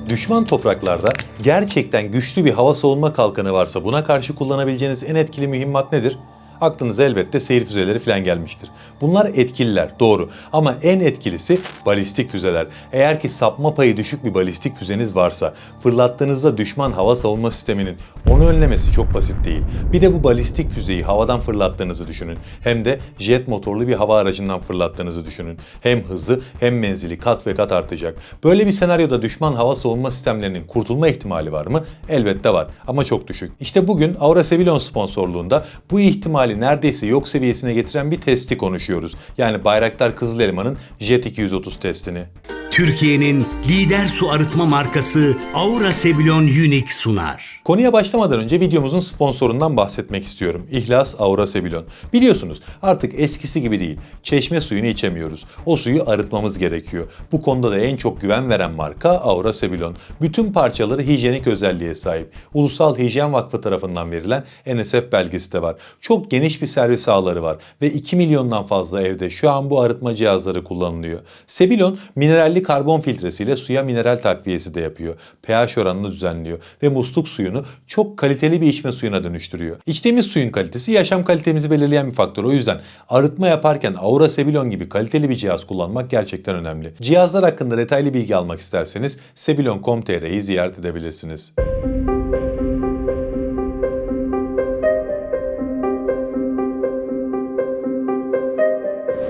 Düşman topraklarda gerçekten güçlü bir hava savunma kalkanı varsa buna karşı kullanabileceğiniz en etkili mühimmat nedir? Aklınıza elbette seyir füzeleri falan gelmiştir. Bunlar etkililer, doğru. Ama en etkilisi balistik füzeler. Eğer ki sapma payı düşük bir balistik füzeniz varsa, fırlattığınızda düşman hava savunma sisteminin onu önlemesi çok basit değil. Bir de bu balistik füzeyi havadan fırlattığınızı düşünün. Hem de jet motorlu bir hava aracından fırlattığınızı düşünün. Hem hızı hem menzili kat ve kat artacak. Böyle bir senaryoda düşman hava savunma sistemlerinin kurtulma ihtimali var mı? Elbette var ama çok düşük. İşte bugün Aura Sebilon sponsorluğunda bu ihtimali neredeyse yok seviyesine getiren bir testi konuşuyoruz. Yani Bayraktar Kızıl Elma'nın Jet 230 testini. Türkiye'nin lider su arıtma markası Aura Sebilon Unique sunar. Konuya başlamadan önce videomuzun sponsorundan bahsetmek istiyorum. İhlas Aura Sebilon. Biliyorsunuz artık eskisi gibi değil. Çeşme suyunu içemiyoruz. O suyu arıtmamız gerekiyor. Bu konuda da en çok güven veren marka Aura Sebilon. Bütün parçaları hijyenik özelliğe sahip. Ulusal Hijyen Vakfı tarafından verilen NSF belgesi de var. Çok geniş bir servis ağları var ve 2 milyondan fazla evde şu an bu arıtma cihazları kullanılıyor. Sebilon mineralli karbon filtresiyle suya mineral takviyesi de yapıyor. pH oranını düzenliyor ve musluk suyunu çok kaliteli bir içme suyuna dönüştürüyor. İçtiğimiz suyun kalitesi yaşam kalitemizi belirleyen bir faktör. O yüzden arıtma yaparken Aura Sebilon gibi kaliteli bir cihaz kullanmak gerçekten önemli. Cihazlar hakkında detaylı bilgi almak isterseniz sebilon.com.tr'yi ziyaret edebilirsiniz.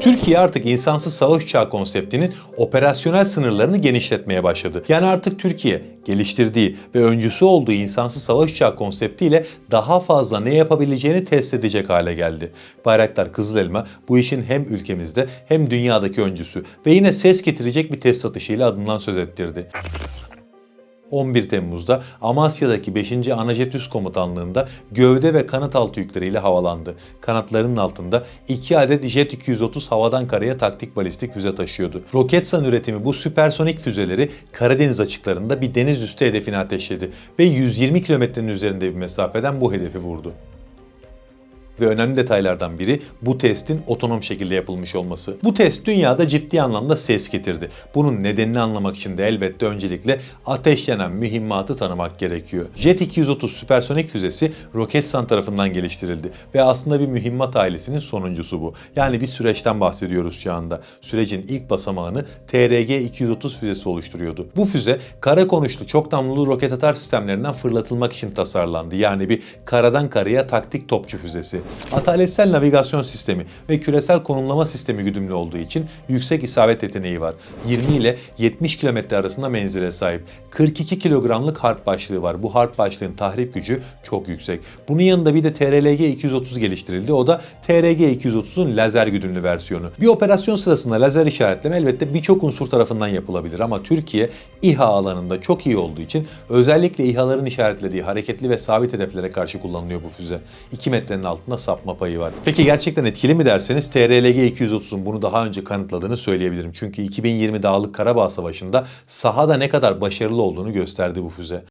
Türkiye artık insansız savaş uçağı konseptinin operasyonel sınırlarını genişletmeye başladı. Yani artık Türkiye geliştirdiği ve öncüsü olduğu insansız savaş uçağı konseptiyle daha fazla ne yapabileceğini test edecek hale geldi. Bayraktar Kızıl Elma bu işin hem ülkemizde hem dünyadaki öncüsü ve yine ses getirecek bir test atışıyla adından söz ettirdi. 11 Temmuz'da Amasya'daki 5. Anajet Üst Komutanlığı'nda gövde ve kanat altı yükleriyle havalandı. Kanatlarının altında 2 adet Jet 230 havadan karaya taktik balistik füze taşıyordu. Roketsan üretimi bu süpersonik füzeleri Karadeniz açıklarında bir deniz üstü hedefine ateşledi ve 120 kilometrenin üzerinde bir mesafeden bu hedefi vurdu. Ve önemli detaylardan biri bu testin otonom şekilde yapılmış olması. Bu test dünyada ciddi anlamda ses getirdi. Bunun nedenini anlamak için de elbette öncelikle ateşlenen mühimmatı tanımak gerekiyor. Jet 230 süpersonik füzesi Roketsan tarafından geliştirildi ve aslında bir mühimmat ailesinin sonuncusu bu. Yani bir süreçten bahsediyoruz şu anda. Sürecin ilk basamağını TRG-230 füzesi oluşturuyordu. Bu füze kara konuşlu çok damlalı roket atar sistemlerinden fırlatılmak için tasarlandı. Yani bir karadan karaya taktik topçu füzesi. Ataletsel navigasyon sistemi ve küresel konumlama sistemi güdümlü olduğu için yüksek isabet yeteneği var. 20 ile 70 kilometre arasında menzile sahip. 42 kilogramlık harp başlığı var. Bu harp başlığın tahrip gücü çok yüksek. Bunun yanında bir de TRLG-230 geliştirildi. O da TRG-230'un lazer güdümlü versiyonu. Bir operasyon sırasında lazer işaretleme elbette birçok unsur tarafından yapılabilir ama Türkiye İHA alanında çok iyi olduğu için özellikle İHA'ların işaretlediği hareketli ve sabit hedeflere karşı kullanılıyor bu füze. 2 metrenin altında sapma payı var. Peki gerçekten etkili mi derseniz TRLG-230'un bunu daha önce kanıtladığını söyleyebilirim. Çünkü 2020 Dağlık Karabağ Savaşı'nda sahada ne kadar başarılı olduğunu gösterdi bu füze.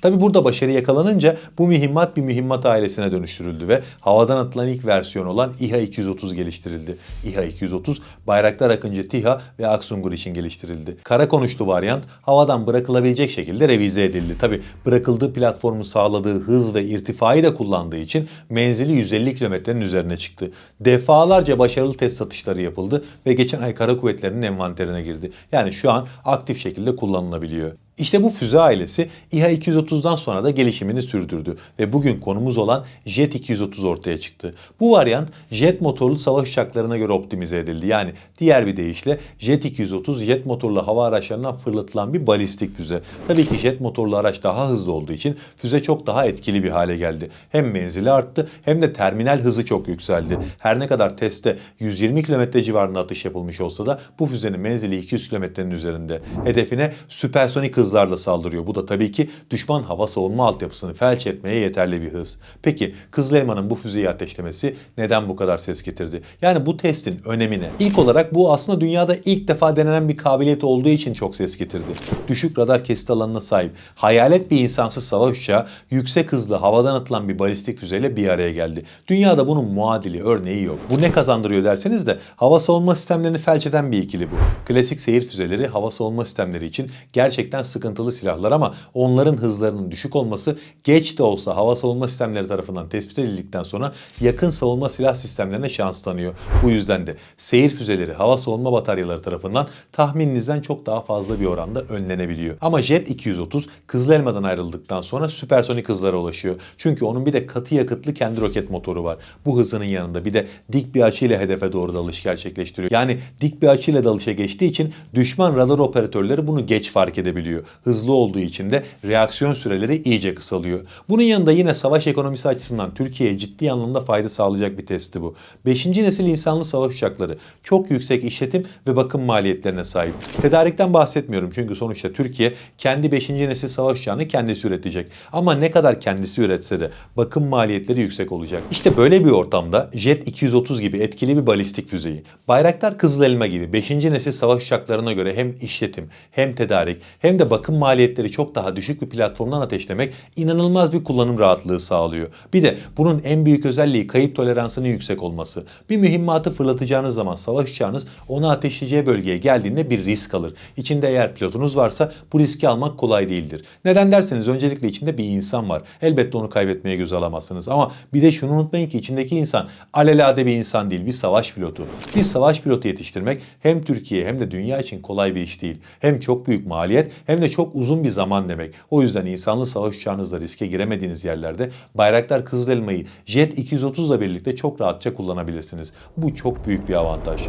Tabi burada başarı yakalanınca bu mühimmat bir mühimmat ailesine dönüştürüldü ve havadan atılan ilk versiyon olan İHA-230 geliştirildi. İHA-230 Bayraktar Akıncı TİHA ve Aksungur için geliştirildi. Kara konuşlu varyant havadan bırakılabilecek şekilde revize edildi. Tabi bırakıldığı platformun sağladığı hız ve irtifayı da kullandığı için menzili 150 kilometrenin üzerine çıktı. Defalarca başarılı test atışları yapıldı ve geçen ay Kara Kuvvetleri'nin envanterine girdi. Yani şu an aktif şekilde kullanılabiliyor. İşte bu füze ailesi İHA-230'dan sonra da gelişimini sürdürdü ve bugün konumuz olan Jet 230 ortaya çıktı. Bu varyant jet motorlu savaş uçaklarına göre optimize edildi. Yani diğer bir deyişle Jet 230 jet motorlu hava araçlarından fırlatılan bir balistik füze. Tabii ki jet motorlu araç daha hızlı olduğu için füze çok daha etkili bir hale geldi. Hem menzili arttı hem de terminal hızı çok yükseldi. Her ne kadar testte 120 km civarında atış yapılmış olsa da bu füzenin menzili 200 kilometrenin üzerinde. Hedefine süpersonik hız hızlarla saldırıyor. Bu da tabii ki düşman hava savunma altyapısını felç etmeye yeterli bir hız. Peki Kızıl Elma'nın bu füzeyi ateşlemesi neden bu kadar ses getirdi? Yani bu testin önemi ne? İlk olarak bu aslında dünyada ilk defa denenen bir kabiliyet olduğu için çok ses getirdi. Düşük radar kesit alanına sahip hayalet bir insansız savaş uçağı yüksek hızlı havadan atılan bir balistik füzeyle bir araya geldi. Dünyada bunun muadili örneği yok. Bu ne kazandırıyor derseniz de hava savunma sistemlerini felç eden bir ikili bu. Klasik seyir füzeleri hava savunma sistemleri için gerçekten sıkıntılı silahlar ama onların hızlarının düşük olması geç de olsa hava savunma sistemleri tarafından tespit edildikten sonra yakın savunma silah sistemlerine şans tanıyor. Bu yüzden de seyir füzeleri hava savunma bataryaları tarafından tahmininizden çok daha fazla bir oranda önlenebiliyor. Ama Jet 230 Kızıl Elma'dan ayrıldıktan sonra süpersonik hızlara ulaşıyor. Çünkü onun bir de katı yakıtlı kendi roket motoru var. Bu hızının yanında bir de dik bir açıyla hedefe doğru dalış gerçekleştiriyor. Yani dik bir açıyla dalışa geçtiği için düşman radar operatörleri bunu geç fark edebiliyor. Hızlı olduğu için de reaksiyon süreleri iyice kısalıyor. Bunun yanında yine savaş ekonomisi açısından Türkiye'ye ciddi anlamda fayda sağlayacak bir testti bu. 5. nesil insanlı savaş uçakları çok yüksek işletim ve bakım maliyetlerine sahip. Tedarikten bahsetmiyorum çünkü sonuçta Türkiye kendi 5. nesil savaş uçağını kendisi üretecek. Ama ne kadar kendisi üretse de bakım maliyetleri yüksek olacak. İşte böyle bir ortamda Jet 230 gibi etkili bir balistik füzeyi, Bayraktar Kızıl Elma gibi 5. nesil savaş uçaklarına göre hem işletim, hem tedarik, hem de bakım maliyetleri çok daha düşük bir platformdan ateşlemek inanılmaz bir kullanım rahatlığı sağlıyor. Bir de bunun en büyük özelliği kayıp toleransının yüksek olması. Bir mühimmatı fırlatacağınız zaman savaş uçağınız onu ateşleyeceği bölgeye geldiğinde bir risk alır. İçinde eğer pilotunuz varsa bu riski almak kolay değildir. Neden derseniz öncelikle içinde bir insan var. Elbette onu kaybetmeye göze alamazsınız ama bir de şunu unutmayın ki içindeki insan alelade bir insan değil, bir savaş pilotu. Bir savaş pilotu yetiştirmek hem Türkiye hem de dünya için kolay bir iş değil. Hem çok büyük maliyet hem de çok uzun bir zaman demek. O yüzden insanlı savaş uçağınızla riske giremediğiniz yerlerde Bayraktar Kızıl Elma'yı Jet 230 ile birlikte çok rahatça kullanabilirsiniz. Bu çok büyük bir avantaj.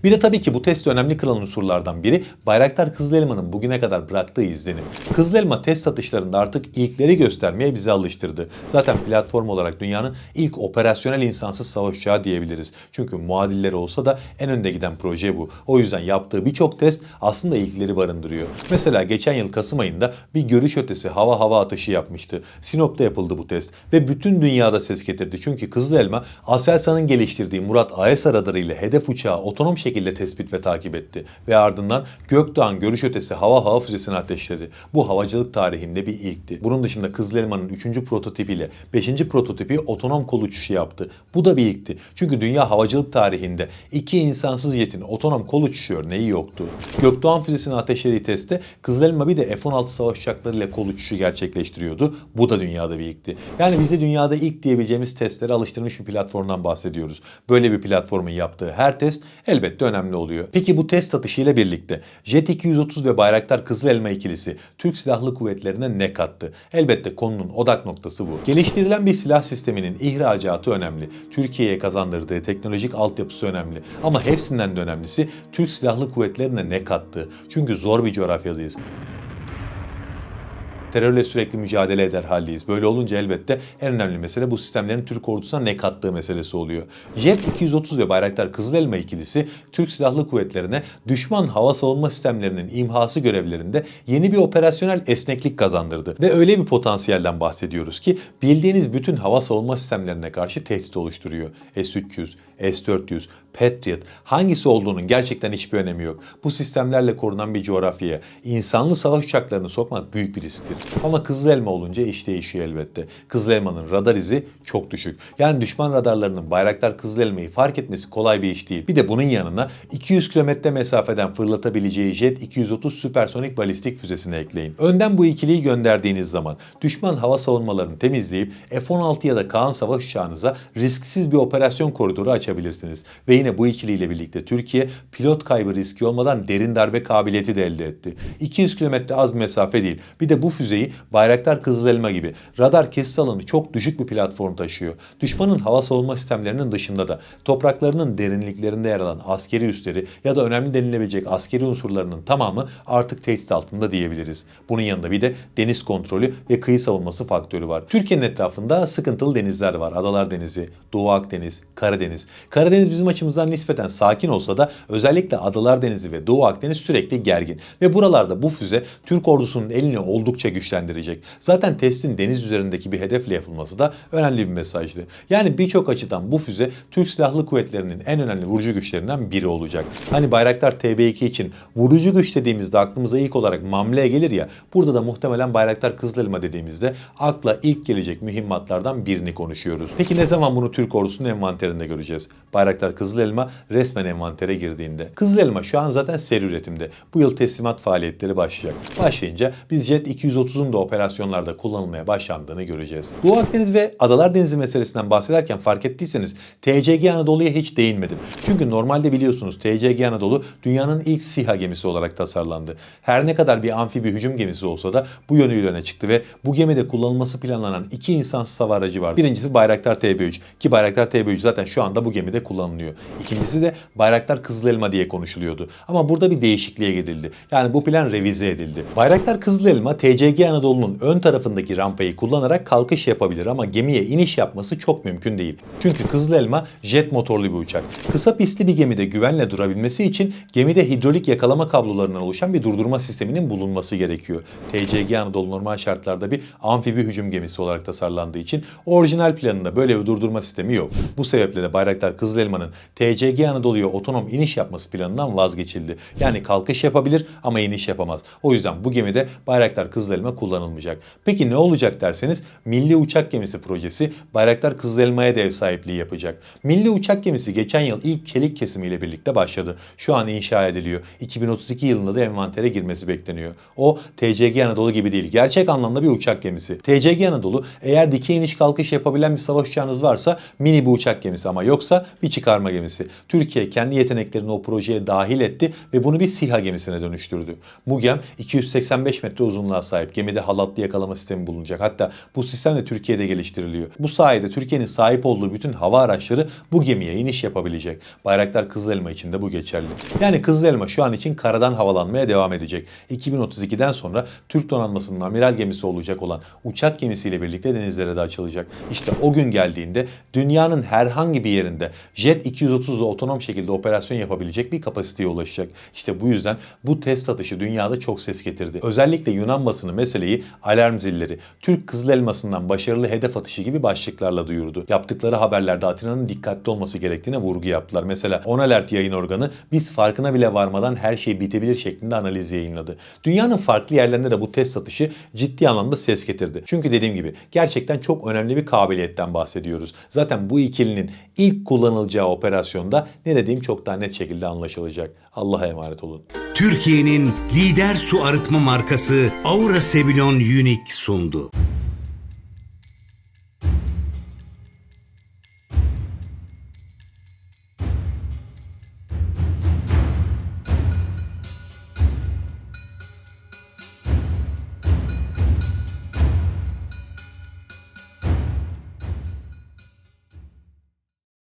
Bir de tabii ki bu testi önemli kılan unsurlardan biri Bayraktar Kızıl Elma'nın bugüne kadar bıraktığı izlenim. Kızıl Elma test satışlarında artık ilkleri göstermeye bizi alıştırdı. Zaten platform olarak dünyanın ilk operasyonel insansız savaş uçağı diyebiliriz. Çünkü muadilleri olsa da en önde giden proje bu. O yüzden yaptığı birçok test aslında ilkleri barındırıyor. Mesela geçen yıl Kasım ayında bir görüş ötesi hava atışı yapmıştı. Sinop'ta yapıldı bu test ve bütün dünyada ses getirdi. Çünkü Kızıl Elma Aselsan'ın geliştirdiği Murat AESA radarı ile hedef uçağı otonom şekilde tespit ve takip etti ve ardından Gökdoğan görüş ötesi hava füzesini ateşledi. Bu havacılık tarihinde bir ilkti. Bunun dışında Kızıl Elma'nın 3. prototipiyle 5. prototipi otonom kol uçuşu yaptı. Bu da bir ilkti. Çünkü dünya havacılık tarihinde iki insansız jetin otonom kol uçuşu örneği yoktu. Gökdoğan füzesini ateşlediği testte Kızıl Elma bir de F-16 savaş uçaklarıyla kol uçuşu gerçekleştiriyordu. Bu da dünyada bir ilkti. Yani bize dünyada ilk diyebileceğimiz testlere alıştırmış bir platformdan bahsediyoruz. Böyle bir platformun yaptığı her test elbette önemli oluyor. Peki bu test atışıyla birlikte Jet 230 ve Bayraktar Kızıl Elma ikilisi Türk Silahlı Kuvvetleri'ne ne kattı? Elbette konunun odak noktası bu. Geliştirilen bir silah sisteminin ihracatı önemli. Türkiye'ye kazandırdığı teknolojik altyapısı önemli. Ama hepsinden de önemlisi Türk Silahlı Kuvvetleri'ne ne kattı? Çünkü zor bir coğrafyadayız. Terörle sürekli mücadele eder haldeyiz. Böyle olunca elbette en önemli mesele bu sistemlerin Türk ordusuna ne kattığı meselesi oluyor. Jet 230 ve Bayraktar Kızıl Elma ikilisi Türk Silahlı Kuvvetleri'ne düşman hava savunma sistemlerinin imhası görevlerinde yeni bir operasyonel esneklik kazandırdı. Ve öyle bir potansiyelden bahsediyoruz ki bildiğiniz bütün hava savunma sistemlerine karşı tehdit oluşturuyor. S-300, S-400, Patriot hangisi olduğunun gerçekten hiçbir önemi yok. Bu sistemlerle korunan bir coğrafyaya insanlı savaş uçaklarını sokmak büyük bir risktir. Ama Kızıl Elma olunca iş değişiyor elbette. Kızıl Elma'nın radar izi çok düşük. Yani düşman radarlarının Bayraktar Kızıl Elma'yı fark etmesi kolay bir iş değil. Bir de bunun yanına 200 kilometre mesafeden fırlatabileceği Jet 230 süpersonik balistik füzesini ekleyin. Önden bu ikiliyi gönderdiğiniz zaman düşman hava savunmalarını temizleyip F-16 ya da Kaan savaş uçağınıza risksiz bir operasyon koridoru açabilirsiniz. Ve yine bu ikiliyle birlikte Türkiye pilot kaybı riski olmadan derin darbe kabiliyeti de elde etti. 200 kilometre az bir mesafe değil. Bir de bu füzeyi Bayraktar Kızılelma gibi radar kesit alanı çok düşük bir platform taşıyor. Düşmanın hava savunma sistemlerinin dışında da topraklarının derinliklerinde yer alan askeri üsleri ya da önemli denilebilecek askeri unsurlarının tamamı artık tehdit altında diyebiliriz. Bunun yanında bir de deniz kontrolü ve kıyı savunması faktörü var. Türkiye'nin etrafında sıkıntılı denizler var. Adalar Denizi, Doğu Akdeniz, Karadeniz. Karadeniz bizim açımızdan nispeten sakin olsa da özellikle Adalar Denizi ve Doğu Akdeniz sürekli gergin. Ve buralarda bu füze Türk ordusunun elini oldukça güçlendirecek. Zaten testin deniz üzerindeki bir hedefle yapılması da önemli bir mesajdı. Yani birçok açıdan bu füze Türk Silahlı Kuvvetleri'nin en önemli vurucu güçlerinden biri olacak. Hani Bayraktar TB2 için vurucu güç dediğimizde aklımıza ilk olarak Mamle gelir ya, burada da muhtemelen Bayraktar Kızılelma dediğimizde akla ilk gelecek mühimmatlardan birini konuşuyoruz. Peki ne zaman bunu Türk ordusunun envanterinde göreceğiz? Bayraktar Kızılelma resmen envantere girdiğinde. Kızılelma şu an zaten seri üretimde. Bu yıl teslimat faaliyetleri başlayacak. Başlayınca biz Jet 230'un da operasyonlarda kullanılmaya başlandığını göreceğiz. Doğu Akdeniz ve Adalar Denizi meselesinden bahsederken fark ettiyseniz TCG Anadolu'ya hiç değinmedim. Çünkü normalde biliyorsunuz TCG Anadolu dünyanın ilk SİHA gemisi olarak tasarlandı. Her ne kadar bir amfibi hücum gemisi olsa da bu yönüyle öne çıktı ve bu gemide kullanılması planlanan iki insansız hava aracı vardı. Birincisi Bayraktar TB3 ki Bayraktar TB3 zaten şu anda bu gemide kullanılıyor. İkincisi de Bayraktar Kızılelma diye konuşuluyordu. Ama burada bir değişikliğe gidildi. Yani bu plan revize edildi. Bayraktar Kızılelma TCG Anadolu'nun ön tarafındaki rampayı kullanarak kalkış yapabilir ama gemiye iniş yapması çok mümkün değil. Çünkü Kızılelma jet motorlu bir uçak. Kısa pistli bir gemide güvenle durabilmesi için gemide hidrolik yakalama kablolarından oluşan bir durdurma sisteminin bulunması gerekiyor. TCG Anadolu normal şartlarda bir amfibi hücum gemisi olarak tasarlandığı için orijinal planında böyle bir durdurma sistemi yok. Bu sebeple de Bayraktar Kızılelma'nın TCG Anadolu'ya otonom iniş yapması planından vazgeçildi. Yani kalkış yapabilir ama iniş yapamaz. O yüzden bu gemide Bayraktar Kızılelma kullanılmayacak. Peki ne olacak derseniz Milli Uçak Gemisi projesi Bayraktar Kızılelma'ya da ev sahipliği yapacak. Milli Uçak Gemisi geçen yıl ilk çelik kesimiyle birlikte başladı. Şu an inşa ediliyor. 2032 yılında da envantere girmesi bekleniyor. O TCG Anadolu gibi değil. Gerçek anlamda bir uçak gemisi. TCG Anadolu eğer dikey iniş kalkış yapabilen bir savaş uçağınız varsa mini bir uçak gemisi ama yoksa bir çıkarma gemisi. Türkiye kendi yeteneklerini o projeye dahil etti ve bunu bir SİHA gemisine dönüştürdü. Bu gem 285 metre uzunluğa sahip. Gemide halatlı yakalama sistemi bulunacak. Hatta bu sistem de Türkiye'de geliştiriliyor. Bu sayede Türkiye'nin sahip olduğu bütün hava araçları bu gemiye iniş yapabilecek. Bayraktar Kızılelma için de bu geçerli. Yani Kızılelma şu an için karadan havalanmaya devam edecek. 2032'den sonra Türk donanmasının amiral gemisi olacak olan uçak gemisiyle birlikte denizlere de açılacak. İşte o gün geldiğinde dünyanın herhangi bir yerinde Jet 230'da otonom şekilde operasyon yapabilecek bir kapasiteye ulaşacak. İşte bu yüzden bu test atışı dünyada çok ses getirdi. Özellikle Yunan basını meseleyi alarm zilleri, Türk Kızılelması'ndan başarılı hedef atışı gibi başlıklarla duyurdu. Yaptıkları haberlerde Atina'nın dikkatli olması gerektiğine vurgu yaptılar. Mesela On Alert yayın organı biz farkına bile varmadan her şey bitebilir şeklinde analiz yayınladı. Dünyanın farklı yerlerinde de bu test atışı ciddi anlamda ses getirdi. Çünkü dediğim gibi gerçekten çok önemli bir kabiliyetten bahsediyoruz. Zaten bu ikilinin ilk kullanılacağı operasyonda ne dediğim çok daha net şekilde anlaşılacak. Allah'a emanet olun. Türkiye'nin lider su arıtma markası Aura Sebilon Unique sundu.